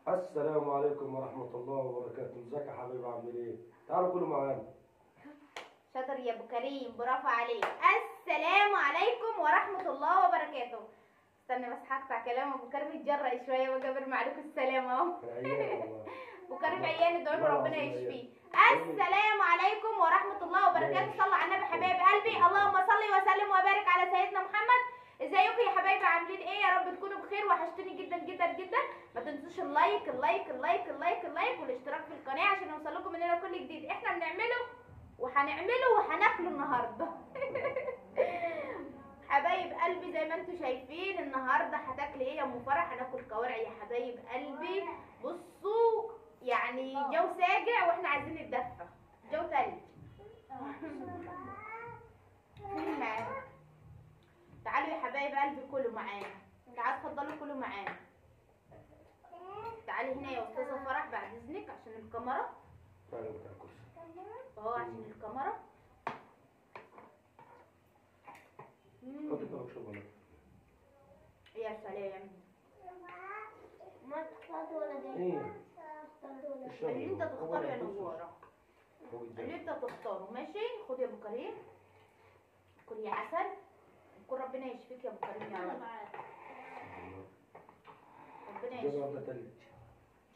السلام عليكم ورحمة الله وبركاته، ازيك يا حبيبي عامل ايه؟ تعالوا كلوا معانا. شاطر يا ابو كريم، برافو عليك. السلام عليكم ورحمه الله وبركاته. استنى بس هقطع كلام ابو كريم يتجرأ شويه وجابر معلكم السلام اهو. عيان والله. ابو كريم عيان، ادعوا له ربنا والله يشفيه. السلام عليكم ورحمه الله وبركاته. صلوا على النبي حبايب قلبي. اللهم صل وسلم وبارك على سيدنا محمد. ازيكم يا حبايبي، عاملين ايه؟ يا رب تكونوا بخير، وحشتوني جدا جدا جدا. ما تنسوش اللايك اللايك اللايك اللايك اللايك والاشتراك في القناه عشان يوصل لكم مننا كل جديد احنا بنعمله وهنعمله وهناكله النهارده. حبايب قلبي زي ما انتم شايفين النهارده هتاكلي ايه يا ام فرح؟ هناكل كوارع يا حبايب قلبي. بصوا يعني جو ساجع واحنا عايزين نتدفى، جو تلج. مين معانا؟ تعالوا يا حبايب قلبي كلوا معانا، تعالوا اتفضلوا كلوا معانا. تعالي هنا يا استاذه فرح بعد اذنك عشان الكاميرا. تعالوا بتاع الكرسي. عشان الكاميرا. حطي طبق شوكولاته. يا سلام. ما تختار ولا دي؟ ايه؟ اللي انت تختاره يا نوره، اللي انت تختاره. ماشي، خد يا ابو كريم، كل يا عسل، كل ربنا يشفيك يا ابو كريم يا رب. ربنا يشفيك.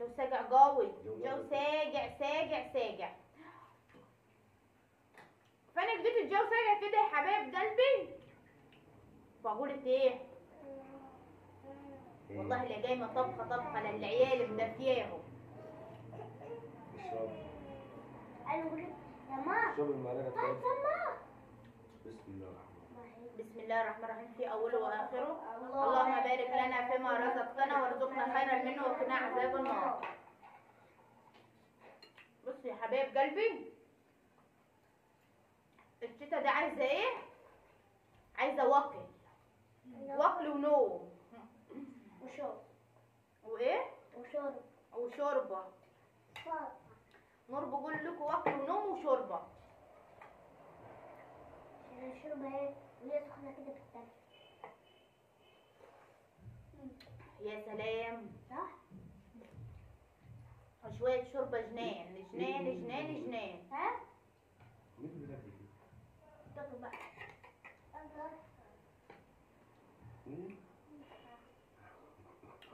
جو ساجع قوي، جو ساجع ساجع ساجع. فانا جديد الجو ساجع كده يا حبايب قلبي. بقولت ايه؟ والله اللي جاي طبخه طبخه للعيال مدفياهم. اشرب. انا بقول يا ماما اشرب المعلقه بتاعتك. سما. بسم الله الرحمن الرحيم. بسم الله الرحمن الرحيم في اوله واخره. اللهم بارك لنا فيما رزقتنا وارزقنا خيرا منه وقنا عذاب النار. بص يا حبايب قلبي، الشتا ده عايزه ايه؟ عايزه وكل ونوم وشرب وايه وشرب وشوربه. نور بقول لكم وكل ونوم وشوربه. الشوربه ايه وهي سخنه كده بتتاكل. يا سلام، صح؟ وشويه شوربه جنان جنان جنان جنان. ها؟ مين اللي بياكل كده؟ تاكل بقى.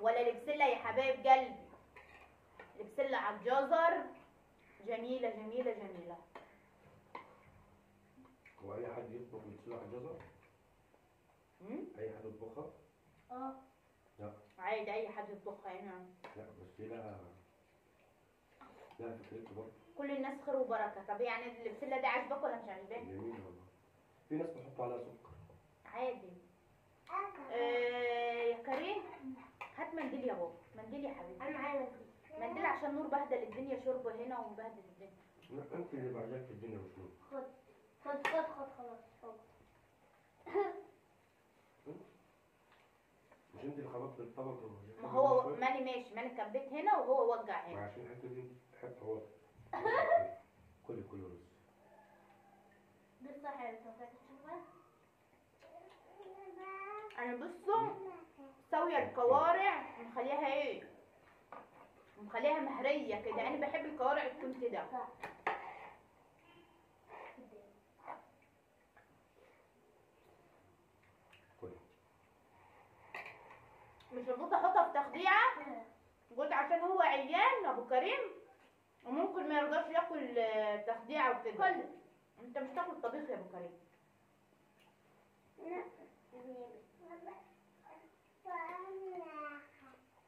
ولا البسله يا حبايب قلبي، البسله على الجزر جميله جميله جميله. هو اي حد يطبخ بسلة على الجزر؟ اي حد يطبخها؟ لا عادي اي حد يطبخها هنا. لا بس دي لها فكرته برضه. كل الناس خير وبركه. طب يعني البسله دي عاجبك ولا مش عاجباك؟ جميل والله. في ناس بيحطوا عليها سكر. عادي. يا كريم هات منديل يا بابا، منديل يا حبيبي. انا معايا منديل عشان نور بهدل الدنيا شرب هنا ومبهدل الدنيا. لا انت اللي بعجبك في الدنيا مش نور. خد خلاص خد. مش انت اللي خبطت الطبق؟ ما هو ماني ماشي، ماني كبيت هنا وهو وجع هنا. عشان الحته دي تحب هو. كل رز. لسه حلو تشوفها. انا بصوا سويه الكوارع مخليها ايه؟ مخليها مهريه كده. انا بحب الكوارع تكون كده. مش المفروض احطها في تخديعه؟ قلت عشان هو عيان ابو كريم وممكن ما يرضاش ياكل تخديعه وكده. انت مش تاكل طبيخ يا ابو كريم.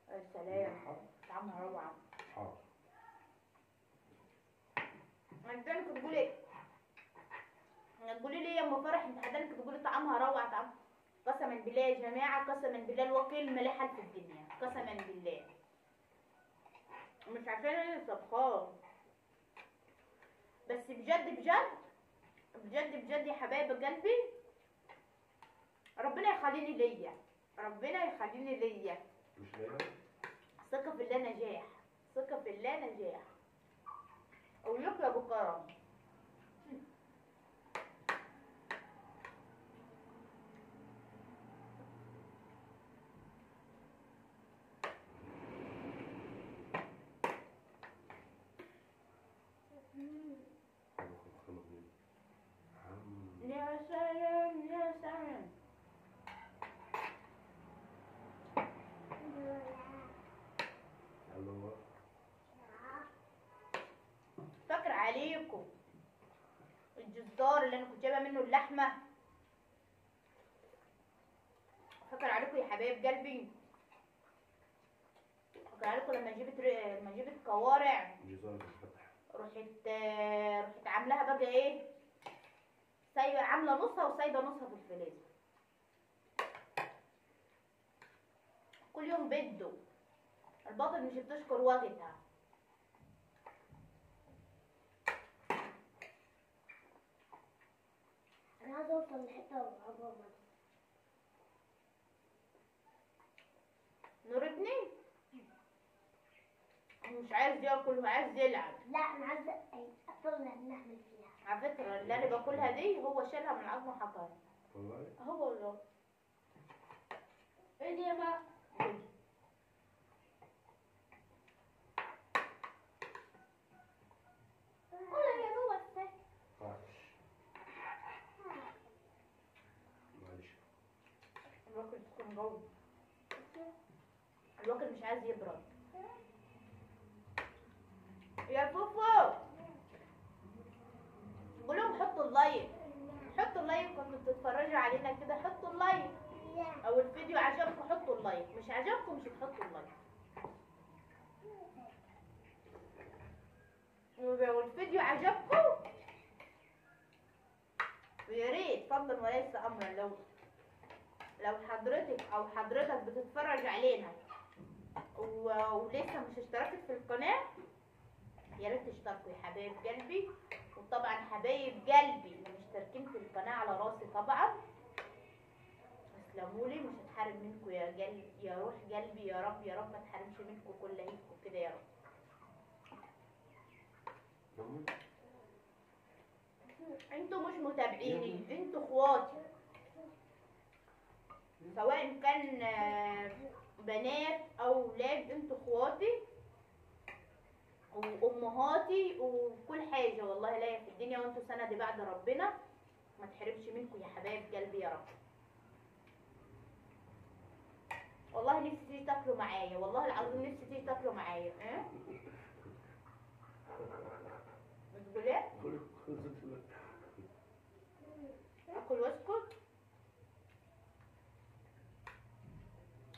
يا سلام، طعمها روعه. انت كنت تقولي ايه؟ تقولي لي يا ام فرح انت حضرتك تقولي طعمها روعه. طعم قسما بالله يا جماعه، قسما بالله الوكيل مليحه في الدنيا، قسما بالله. مش عشان انا طبخاه بس بجد بجد بجد بجد يا حبايب قلبي، ربنا يخليني ليا، ربنا يخليني ليا. مش لاقي؟ ثقة في الله نجاح، ثقة في الله نجاح. أقول لك يا أبو كرم، الفطار اللي انا كنت جايبه منه اللحمه. فاكر عليكم يا حبايب قلبي، فاكر عليكم لما جبت كوارع جزارة الفتح. رحت عاملاها بقى ايه، سايبه عامله نصها وسايبه نصها في الفريزر. كل يوم بده الباطل مش بتشكر وقتها. انا عايزه اوصل لحته عقبال نور ابني مش عايز ياكل وعايز يلعب. لا انا عايزه اطلع نعمل فيها. على فكره اللي انا باكلها دي هو شالها من العظم وحطها. والله هو والله. ايه دي يا ما؟ كلها يا جوه السك. معلش. الواكل تكون جوه، الواكل مش عايز يبرد. يا فوفو قولهم حطوا اللايك، حطوا اللايك وانتوا بتتفرجوا علينا كده، حطوا اللايك. او الفيديو عجبكم حطوا اللايك، مش عجبكم مش تحطوا اللايك. ولو الفيديو عجبكم ويا ريت فضلا وليس امرا، لو حضرتك او حضرتك بتتفرج علينا ولسه مش اشتركت في القناه، يا ريت تشتركوا يا حبايب قلبي. وطبعا حبايب قلبي اللي مشتركين في القناه على راسي طبعا، تسلموا لي، مش هتحرم منكم يا قلبي يا روح قلبي، يا رب يا رب ما تحرمش منكم كل عيدكم كده يا رب. انتوا مش متابعيني، انتوا اخواتي، سواء كان بنات او اولاد، انتوا اخواتي وامهاتي وكل حاجه والله لا في الدنيا، وانتوا سندي بعد ربنا، ما تحرمش منكم يا حبايب قلبي يا رب. والله نفسي تيجي تاكلوا معايا، والله العظيم نفسي تيجي تاكلوا معايا. ايه بتقول ايه؟ اكل واسكت؟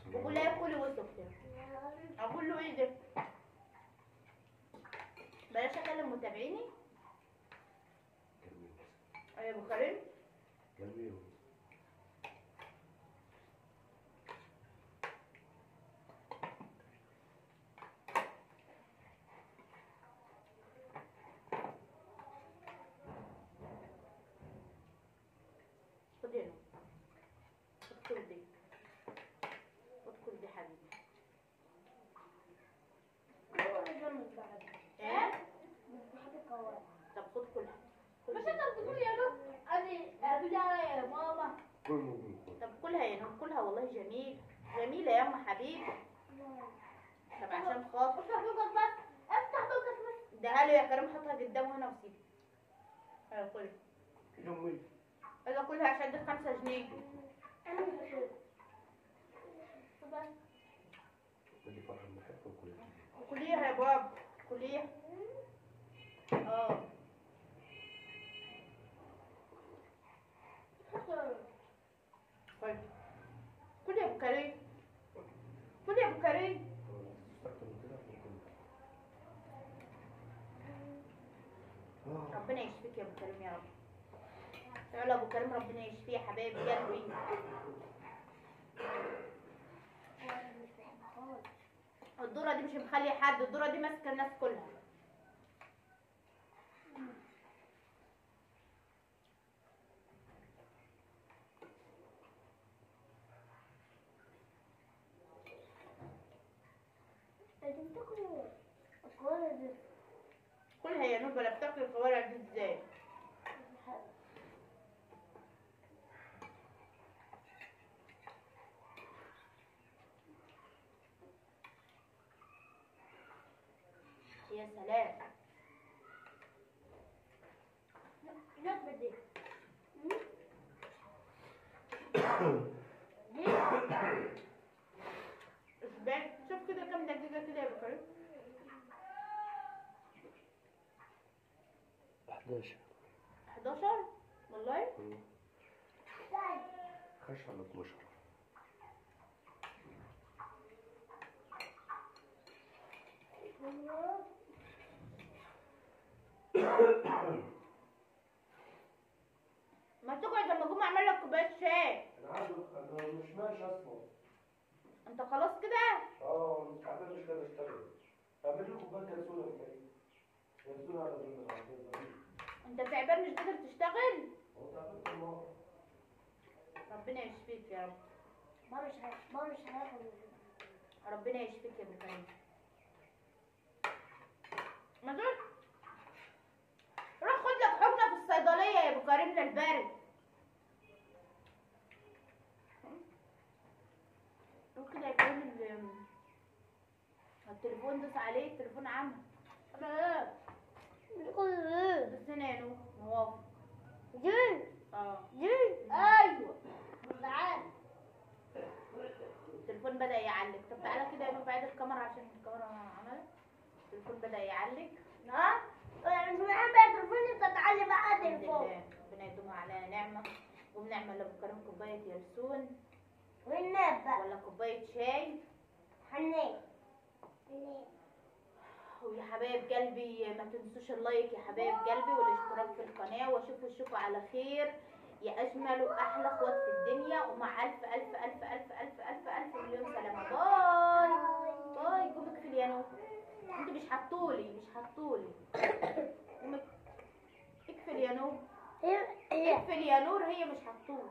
بقول له كلي واسكت، اقول له ايه ده؟ بلاش اكلم متابعيني. يا ابو كريم خد هنا، خد كل دي، خد كل دي حبيبي. ايه؟ طب خد كلها. مش انت بتقول يا نور انا يا ماما. طب كلها يا نور، كلها والله جميل، جميله يا ام حبيبي. طب عشان خاطر افتح بوقك بس، افتح بوقك بس. ده له يا كريم، حطها قدامه هنا وسيبها. ايوه كلها. ايوه كلها عشان دي 5 جنيه. انا مش بشوف. كليها يا بابا، كليها. طيب كل يا ابو كريم، كل يا ابو كريم. ربنا يشفيك يا ابو كريم يا رب. يلا ابو كريم ربنا يشفيه يا حبايب قلبي. الدوره دي مش مخليه حد، الدوره دي ماسكه الناس كلها. كلها يا نوبه، لا بتاكل الكوارع دي ازاي؟ يا سلام. ناس بدي اشبعت. شوف كده كام دقيقه كده يا ابو كريم. 11. 11. والله خشب 12. ما تقعد لما اقوم اعمل لك كوبايه شاي. انا مش ماشي اصلا. انت خلاص كده؟ مش عارف مش قادر اشتغل. اعمل لي كوبايه ينسون يا كريم. ينسون على ظن. انت تعبان مش قادر تشتغل؟ هو تعبان في الموضوع. ربنا يشفيك يا رب. مش هياخد. ربنا يشفيك يا ابو كريم. ما تقول روح خد لك حقنه في الصيدليه يا ابو كريم للبرد. روح كده يكون التليفون دوس عليه، التليفون عمى. انا ايه؟ بس هنا يا نور موافق. جيل ايوه تعال. التليفون بدأ يعلق. طب تعالى كده يا نور بعيد الكاميرا عشان الكاميرا عملت. التليفون بدأ يعلق. ها مش بحب التليفون. انت تعالي بقى الحمد تليفون. لله ربنا يدوم علينا نعمة. وبنعمل لأبو كريم كوباية يرسون والناب بقى ولا كوباية شاي. حنين. ويا حبايب قلبي ما تنسوش اللايك يا حبايب قلبي والاشتراك في القناة، واشوفوا على خير يا اجمل واحلى اخوات في الدنيا، ومع الف الف الف الف الف الف الف مليون سلامة. باي باي. قوم اقفل يا نور. انتوا مش حطولي قوم اقفل يا نور. اقفل يا نور. هي مش حطولي.